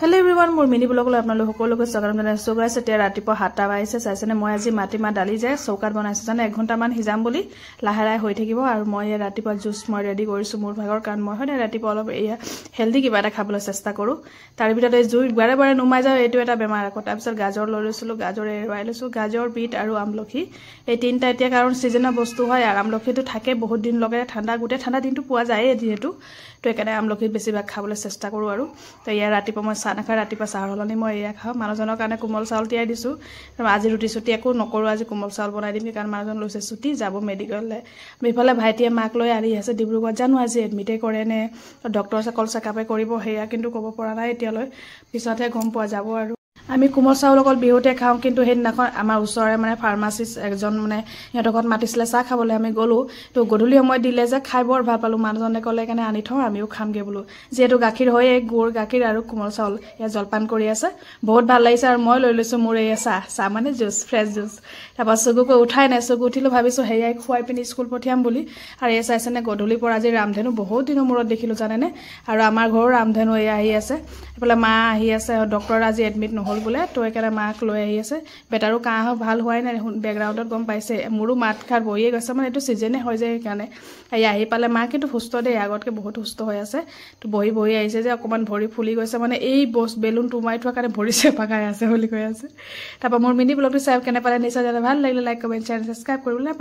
Hello everyone, মোৰ mini ব্লগলৈ আপোনালোক সকলোকে স্বাগতম জনাইছো। গাইছ এতিয়া ৰাতিপুৱা 7টা বাজিছে চাইছেনে মই আজি মাটিমাহ দালি যায় চৌকাত বনাইছো জানে 1 ঘণ্টা মান হিজাম বুলি লাহেলাই হৈ থাকিব আৰু মই ৰাতিপুৱা জুস মই ৰেডি কৰিছো মোৰ ভাগৰ কাৰণ মই হয় ৰাতিপুৱা অলপ এয়া হেলদি কিবা এটা খাবলৈ চেষ্টা কৰো তাৰ ভিতৰত এই জুই বাৰে বাৰে নুমাই যাও এইটো এটা বেমাৰ আকৌ তাৰ পিছত গাজৰ লৈ লৈছিলো গাজৰ এৰুৱাই লৈছো গাজৰ বিট আৰু আমলখি এই তিনটা এতিয়া কাৰণ সিজনৰ বস্তু হয় আৰু আমলখিটো থাকে বহুত দিন লগে ঠাণ্ডা গুটে ঠাণ্ডা দিনটো পোৱা যায় যেহেতু তো একানে আমলখি বেছিভাগ খাবলৈ চেষ্টা কৰো আৰু তো ইয়া ৰাতিপুৱা মই চাহ নাখাই ৰাতিপুৱা চাহৰ হলনি মই এয়া খাওঁ মানুহজনৰ কাৰণে কোমল চাউল তিয়াই দিছো আৰু আজি ৰুটি চুটি একো নকৰো আজি কোমল চাউল বনাই দিম কাৰণ মানুহজন লৈছে ছুটি যাব মেডিকেললে বিফালে ভাইটিয়ে মাক লৈ আৰি আছে ডিব্ৰুগড় জানো আজি এডমিটে কৰে নে ডক্টৰ সকল চেকআপে কৰিব হেয়া কিন্তু ক'ব পৰা নাই এতিয়ালৈ পিছতে গম পোৱা যাব আৰু আমি কোমল চাউল অকল বিহুতে খাওঁ কিন্তু হেদিনাখন আমাৰ ওচৰৰে মানে ফাৰ্মাসিষ্ট একজন মানে ইহঁতৰ ঘৰত মাতিছিলে চাহ খাবলৈ আমি গলো তো গধূলি সময় দিলে যে খাই বৰ ভাল পালো মানুহজনে ক'লে কাৰণে আনি থওঁ আমিও খামগে বোলো যেহেতু গাখীৰ হয় গুৰ গাখীৰ আৰু কোমল চাউল ইয়া জলপান কৰি আছে বহুত ভাল লাগিছে আৰু মই লৈ লৈছো মোৰ এই চাহ মানে জুস ফ্ৰেছ জুস তাৰপা চগুকে উঠাই নাই চগু উঠিলো ভাবিছো হেয়াই খুৱাই পিনি স্কুল পঠিয়াম বুলি আৰু এই চাইছেনে গধূলি পৰা আজি ৰামধেনু বহুত দিনৰ মূৰত দেখিলো জানেনে আৰু আমাৰ ঘৰৰ ৰামধেনু এই আহি আছে এফালে মা আহি আছে ডক্টৰ আজি এডমিট নহল বলে তো একেৰা মাক লৈ আহি আছে বেটাৰো কাহ ভাল হোৱাই নাই ব্যাকগ্ৰাউণ্ডত গম পাইছে মোৰো মাত খাৰ বহিয়ে গৈছে মানে এটো সিজনে হৈ যায় কাৰণে এই আহি পালে মা কিন্তু সুস্থ দেই আগতকে বহুত সুস্থ হৈ আছে তো বহি আহিছে যে অকমান ভৰি ফুলি গৈছে মানে এই বস বেলুন টুমাই থোৱা কাৰণে ভৰি চেপাকাই আছে বুলি কৈ আছে তাৰপা মোৰ মিনি ব্লগটো চাই কেনে পালে নিশ্চয় জানে ভাল লাগিলে লাইক কমেন্ট শেয়াৰ সাবস্ক্ৰাইব কৰিবলৈ